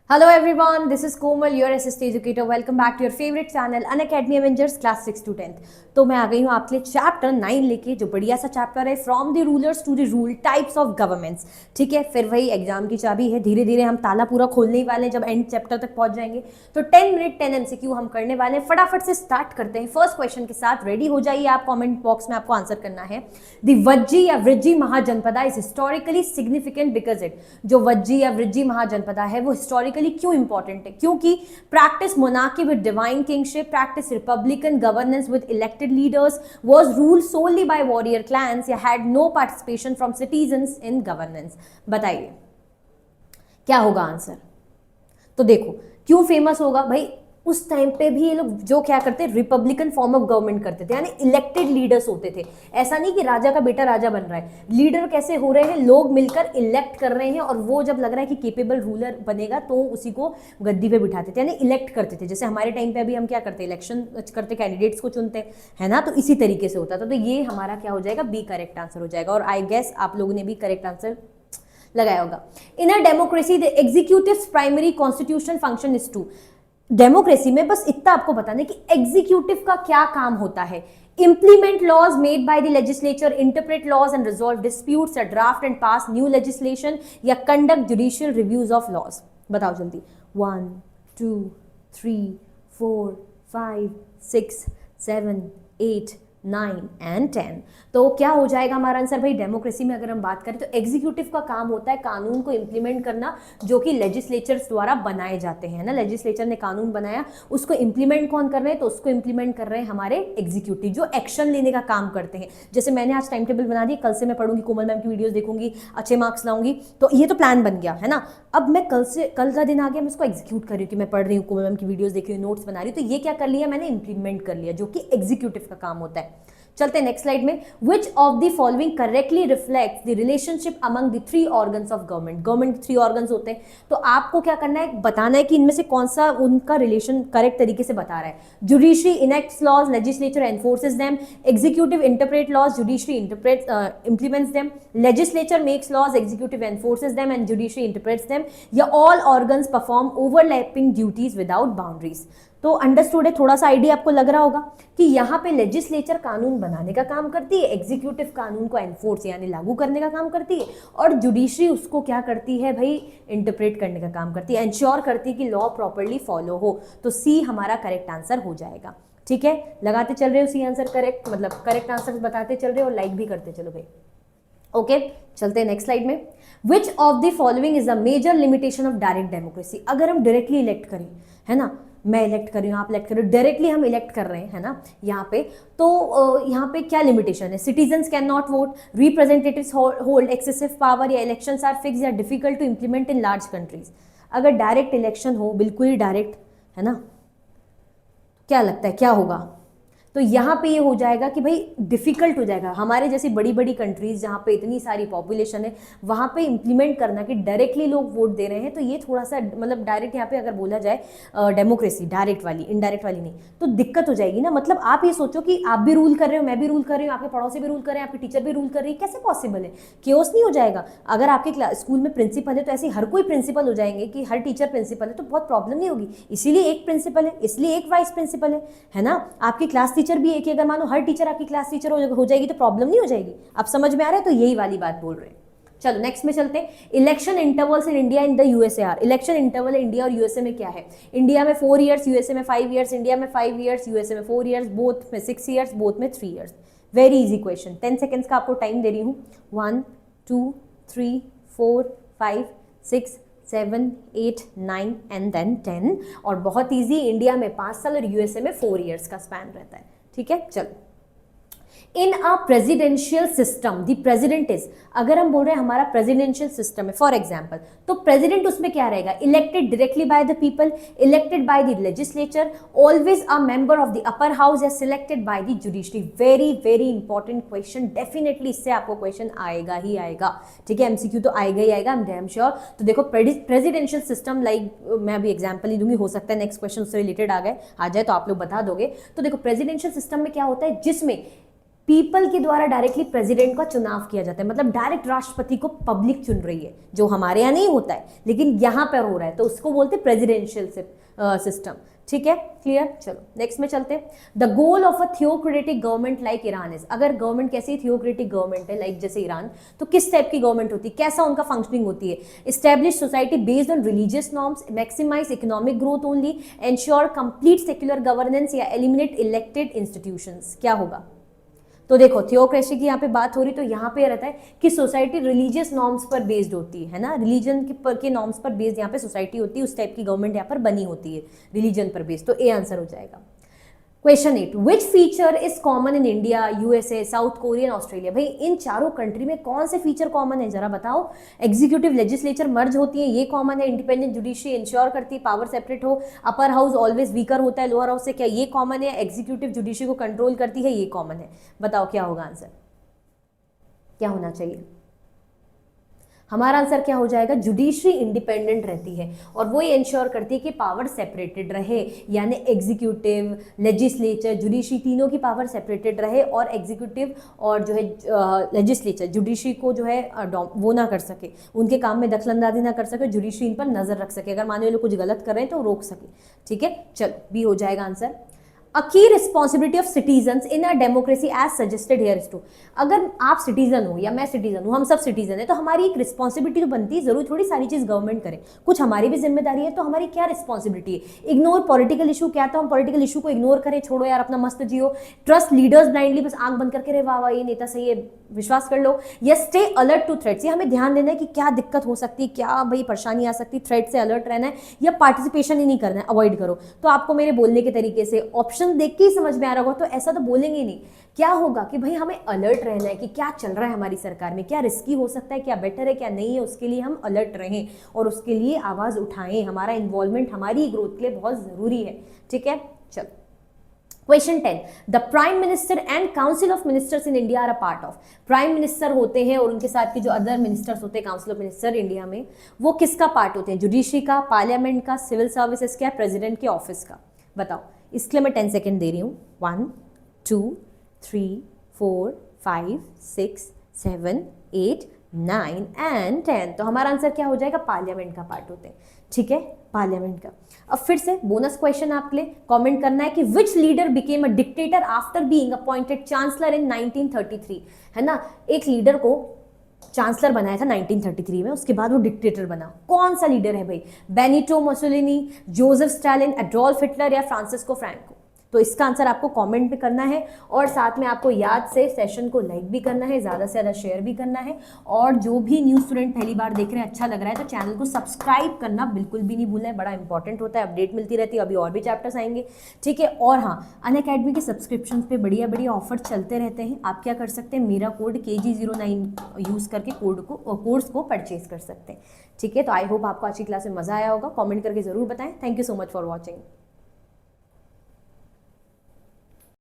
Hello everyone, this is Komal, your assist educator. Welcome back to your favorite channel, Unacademy Avengers class 6 to 10th. तो मैं आ गई हूँ आपके लिए chapter 9 लेके, जो बढ़िया सा चैप्टर है, from the rulers to the rule, types of governments. ठीक है, फिर वही एग्जाम की चाबी है. धीरे धीरे हम ताला पूरा खोलने ही वाले हैं जब एंड चैप्टर तक पहुंच जाएंगे. तो 10 मिनट 10 MCQ हम करने वाले हैं. फटाफट से स्टार्ट करते हैं. फर्स्ट क्वेश्चन के साथ रेडी हो जाइए आप. कॉमेंट बॉक्स में आपको आंसर करना है. द वज्जी या Vrijji Mahajanapada is historically significant because it. जो वज्जी या वृज्जी महाजनपदा है वो हिस्टोरिकली क्यों इंपॉर्टेंट है? क्योंकि practice monarchy with divine kingship, practice Republican governance with elected leaders, was ruled solely by warrior clans या had no participation from citizens in governance. बताइए क्या होगा आंसर? तो देखो क्यों फेमस होगा भाई, उस टाइम पे भी ये लोग जो क्या करते, रिपब्लिकन फॉर्म ऑफ गवर्नमेंट करते थे, यानी इलेक्टेड लीडर्स होते थे. ऐसा नहीं कि राजा का बेटा राजा बन रहा है. लीडर कैसे हो रहे हैं, लोग मिलकर इलेक्ट कर रहे हैं, और वो जब लग रहा है कि केपेबल रूलर बनेगा तो उसी को गद्दी पे बिठाते थे, यानी इलेक्ट करते थे. जैसे हमारे टाइम पे अभी हम क्या करते हैं, इलेक्शन करते, कैंडिडेट्स को चुनते हैं ना, तो इसी तरीके से होता था. तो ये हमारा क्या हो जाएगा, बी करेक्ट आंसर हो जाएगा. और आई गेस आप लोगों ने भी करेक्ट आंसर लगाया होगा. In a democracy the executive primary constitutional function is to. Democracy में बस इतना आपको बताना है कि एग्जीक्यूटिव का क्या काम होता है. Implement laws made by the legislature, interpret laws and resolve disputes, draft and pass new legislation, या conduct judicial reviews of laws. बताओ जल्दी. 1 2 3 4 5 6 7 8 9 एंड 10. तो क्या हो जाएगा हमारा आंसर भाई? डेमोक्रेसी में अगर हम बात करें तो एग्जीक्यूटिव का काम होता है कानून को इंप्लीमेंट करना, जो कि लेजिस्लेचर्स द्वारा बनाए जाते हैं ना. लेजिस्लेचर ने कानून बनाया, उसको इंप्लीमेंट कौन कर रहे हैं? तो उसको इंप्लीमेंट कर रहे हैं हमारे एग्जीक्यूटिव, जो एक्शन लेने का काम करते हैं. जैसे मैंने आज टाइम टेबल बना दी, कल से मैं पढ़ूंगी, कोमल मैम की वीडियोस देखूंगी, अच्छे मार्क्स लाऊंगी, तो ये तो प्लान बन गया है ना. अब मैं कल का दिन आ गया, मैं इसको एग्जीक्यूट कर रही हूँ कि मैं पढ़ रही हूँ, कोमल मैम की वीडियोस देख रही हूँ, नोट्स बना रही हूँ. तो ये क्या कर लिया मैंने? इंप्लीमेंट कर लिया, जो कि एग्जीक्यूटिव का काम होता है. चलते नेक्स्ट स्लाइड में. Which of the following correctly reflect the relationship among the 3 organs of government. Government के 3 ऑर्गन्स होते हैं, तो आपको क्या करना है, बताना है कि इनमें से कौन सा उनका रिलेशन करेक्ट तरीके से बता रहा है. Judiciary enacts laws, legislature enforces them, executive interpret laws, judiciary implements them, legislature makes laws, executive enforces them and judiciary interprets them, या all organs perform overlapping duties without boundaries. तो understood है, थोड़ा सा आइडिया आपको लग रहा होगा कि यहाँ पे लेजिस्लेचर कानून बनाने का काम करती है, एग्जीक्यूटिव कानून को एनफोर्स यानी लागू करने का काम करती है, और जुडिशरी उसको क्या करती है भाई? इंटरप्रेट करने का काम करती है, एंश्योर करती है कि लॉ प्रॉपर्ली फॉलो हो. तो सी हमारा करेक्ट आंसर हो जाएगा. ठीक है, लगाते चल रहे हो सी आंसर करेक्ट, मतलब करेक्ट आंसर बताते चल रहे हो, लाइक भी करते चलो भाई. ओके चलते हैं नेक्स्ट स्लाइड में. Which of the following is a major limitation of direct democracy. अगर हम डायरेक्टली इलेक्ट करें, है ना, मैं इलेक्ट कर रही हूँ, आप इलेक्ट कर रहे हो, डायरेक्टली हम इलेक्ट कर रहे हैं, है ना, यहाँ पे, तो यहाँ पे क्या लिमिटेशन है? Citizens can not vote, representatives hold excessive power, या इलेक्शंस आर फिक्स या difficult to implement in large countries. अगर डायरेक्ट इलेक्शन हो, बिल्कुल ही डायरेक्ट, है ना, क्या लगता है क्या होगा? तो यहाँ पे ये हो जाएगा कि भाई डिफिकल्ट हो जाएगा. हमारे जैसी बड़ी बड़ी कंट्रीज जहाँ पे इतनी सारी पॉपुलेशन है, वहाँ पे इंप्लीमेंट करना कि डायरेक्टली लोग वोट दे रहे हैं, तो ये थोड़ा सा मतलब डायरेक्ट यहाँ पे अगर बोला जाए डेमोक्रेसी डायरेक्ट वाली, इनडायरेक्ट वाली नहीं, तो दिक्कत हो जाएगी ना. मतलब आप ये सोचो कि आप भी रूल कर रहे हो, मैं भी रूल कर रही हूँ, आपके पड़ोसी भी रूल कर रहे हैं, आपके टीचर भी रूल कर रही है, कैसे पॉसिबल है? केओस नहीं हो जाएगा? अगर आपके स्कूल में प्रिंसिपल है तो ऐसे हर कोई प्रिंसिपल हो जाएंगे कि हर टीचर प्रिंसिपल है, तो बहुत प्रॉब्लम नहीं होगी. इसीलिए एक प्रिंसिपल है, इसलिए एक वाइस प्रिंसिपल है ना. आपकी क्लास टीचर भी एक, अगर मानो हर टीचर आपकी क्लास टीचर हो जाएगी तो प्रॉब्लम नहीं हो जाएगी. आप समझ में आ रहा है? तो यही वाली बात बोल रहे हैं. चलो नेक्स्ट में चलते हैं. Election intervals in India in the USAR. Election interval India और यूएसए में क्या है? इंडिया में 4 ईयर्स, यूएसए में 5 ईयर्स, इंडिया में 5 ईयर्स, यूएसए में 4 ईयर्स, बोथ में 6 ईयर्स, बोथ में 3 years. Very easy question. 10 seconds का आपको टाइम दे रही हूँ. 1 2 3 4 5 6 7 8 9 एंड देन 10. और बहुत ईजी, इंडिया में 5 साल और यूएसए में 4 ईयर्स का स्पैन रहता है. ठीक है, चलो. In a presidential system the president is. अगर हम बोल रहे हैं हमारा प्रेसिडेंशियल सिस्टम है फॉर एग्जांपल, तो प्रेसिडेंट उसमें क्या रहेगा? Elected directly by the people, elected by the legislature, always a member of the upper house, या selected by the judiciary. Very very important question. Definitely इससे आपको क्वेश्चन आएगा ही आएगा. ठीक है, एमसीक्यू तो आएगा ही आएगा, आई एम डैम श्योर. तो देखो प्रेसिडेंशियल सिस्टम, लाइक मैं अभी एग्जाम्पल ही दूंगी, हो सकता है नेक्स्ट क्वेश्चन उससे रिलेटेड आ जाए तो आप लोग बता दोगे. तो देखो प्रेसिडेंशियल सिस्टम में क्या होता है, जिसमें पीपल के द्वारा डायरेक्टली प्रेसिडेंट का चुनाव किया जाता है, मतलब डायरेक्ट राष्ट्रपति को पब्लिक चुन रही है, जो हमारे यहाँ नहीं होता है लेकिन यहाँ पर हो रहा है, तो उसको बोलते हैं प्रेसिडेंशियल सिस्टम। ठीक है, क्लियर। चलो नेक्स्ट में चलते हैं। The goal of a theocratic government like Iran is, अगर गवर्नमेंट कैसी थियोक्रेटिक गवर्नमेंट है लाइक जैसे ईरान, तो किस टाइप की गवर्नमेंट होती है, कैसा उनका फंक्शनिंग होती है। Establish society based on religious norms, maximize economic growth only, ensure complete secular governance या एलिमिनेट इलेक्टेड इंस्टीट्यूशंस। क्या होगा, तो देखो थियोक्रेसी की यहाँ पे बात हो रही, तो यहाँ पे रहता है कि सोसाइटी रिलीजियस नॉर्म्स पर बेस्ड होती है ना, रिलीजन के नॉर्म्स पर बेस्ड यहाँ पे सोसाइटी होती है, उस टाइप की गवर्नमेंट यहाँ पर बनी होती है रिलीजन पर बेस्ड, तो ए आंसर हो जाएगा। Question 8, which feature is common in India, USA, south Korea, Australia. भाई इन चारों कंट्री में कौन से फीचर कॉमन है, जरा बताओ। एग्जीक्यूटिव लेजिस्लेचर मर्ज होती है, ये कॉमन है। इंडिपेंडेंट जुडिशरी इंश्योर करती है पावर सेपरेट हो। अपर हाउस ऑलवेज वीकर होता है लोअर हाउस से, क्या ये कॉमन है। एग्जीक्यूटिव जुडिशरी को कंट्रोल करती है, ये कॉमन है। बताओ क्या होगा आंसर, क्या होना चाहिए। हमारा आंसर क्या हो जाएगा, जुडिशरी इंडिपेंडेंट रहती है और वो ये इंश्योर करती है कि पावर सेपरेटेड रहे, यानी एग्जीक्यूटिव, लेजिस्लेचर, जुडिशरी तीनों की पावर सेपरेटेड रहे, और एग्जीक्यूटिव और जो है लेजिस्लेचर जुडिशरी को जो है वो ना कर सके, उनके काम में दखलंदाजी ना कर सके, जुडिशरी इन पर नजर रख सके, अगर मान लो लोग कुछ गलत कर रहे हैं तो रोक सके। ठीक है, चलो बी हो जाएगा answer. A key responsibility of citizens in a democracy as suggested here is to, अगर आप सिटीजन हो या मैं सिटीजन हूँ, हम सब सिटीजन है, तो हमारी एक रिस्पॉन्सिबिलिटी तो बनती है, जरूर थोड़ी सारी चीज गवर्नमेंट करे, कुछ हमारी भी जिम्मेदारी है। तो हमारी क्या रिस्पॉन्सिबिलिटी है, इग्नोर पॉलिटिकल इशू, क्या तो हम पॉलिटिकल इशू को इग्नोर करें, छोड़ो यार अपना मस्त जियो, ट्रस्ट लीडर्स ब्लाइंडली, बस आंख बंद करके रहे वाह वाह ये नेता सही है, विश्वास कर लो, या स्टे अलर्ट टू थ्रेट्स, ये हमें ध्यान देना है कि क्या दिक्कत हो सकती है, क्या भाई परेशानी आ सकती है, थ्रेट से अलर्ट रहना है, या पार्टिसिपेशन ही नहीं करना है, अवॉइड करो। तो आपको मेरे बोलने के तरीके से ऑप्शन देख के ही समझ में आ रहा होगा, तो ऐसा तो बोलेंगे ही नहीं। क्या होगा कि भाई हमें अलर्ट रहना है कि क्या चल रहा है हमारी सरकार में, क्या रिस्की हो सकता है, क्या बेटर है, क्या नहीं है, उसके लिए हम अलर्ट रहें और उसके लिए आवाज उठाएं। हमारा इन्वॉल्वमेंट हमारी ग्रोथ के लिए बहुत जरूरी है। ठीक है, चलो question 10, the prime minister and council of ministers in India are a part of. Prime minister होते हैं और उनके साथ के जो अदर मिनिस्टर्स होते हैं, काउंसिल ऑफ मिनिस्टर इंडिया में, वो किसका पार्ट होते हैं, जुडिशरी का, पार्लियामेंट का, सिविल सर्विसेज का, प्रेसिडेंट के ऑफिस का। बताओ, इसके लिए मैं 10 सेकेंड दे रही हूँ। 1 2 3 4 5 6 7 8 9 एंड 10। तो हमारा आंसर क्या हो जाएगा, पार्लियामेंट का पार्ट होते हैं। ठीक है, पार्लियामेंट का। अब फिर से बोनस क्वेश्चन आपके लिए कमेंट करना है कि which leader became a dictator after being appointed chancellor in 1933। है ना, एक लीडर को चांसलर बनाया था 1933 में, उसके बाद वो डिक्टेटर बना। कौन सा लीडर है भाई, Benito Mussolini, Joseph Stalin, Adolf Hitler या फ्रांसिस्को फ्रैंको। तो इसका आंसर आपको कमेंट में करना है और साथ में आपको याद से सेशन को लाइक भी करना है, ज़्यादा से ज़्यादा शेयर भी करना है। और जो भी न्यू स्टूडेंट पहली बार देख रहे हैं, अच्छा लग रहा है तो चैनल को सब्सक्राइब करना बिल्कुल भी नहीं भूलना है, बड़ा इंपॉर्टेंट होता है, अपडेट मिलती रहती है, अभी और भी चैप्टर्स आएंगे। ठीक है, और हाँ, अनअकैडमी के सब्सक्रिप्शन पे बढ़िया बढ़िया ऑफर चलते रहते हैं। आप क्या कर सकते हैं, मेरा कोड KG09 यूज़ करके कोर्स को परचेज कर सकते हैं। ठीक है, तो आई होप आपको आज की क्लास में मज़ा आया होगा। कॉमेंट करके ज़रूर बताएं। Thank you so much for watching.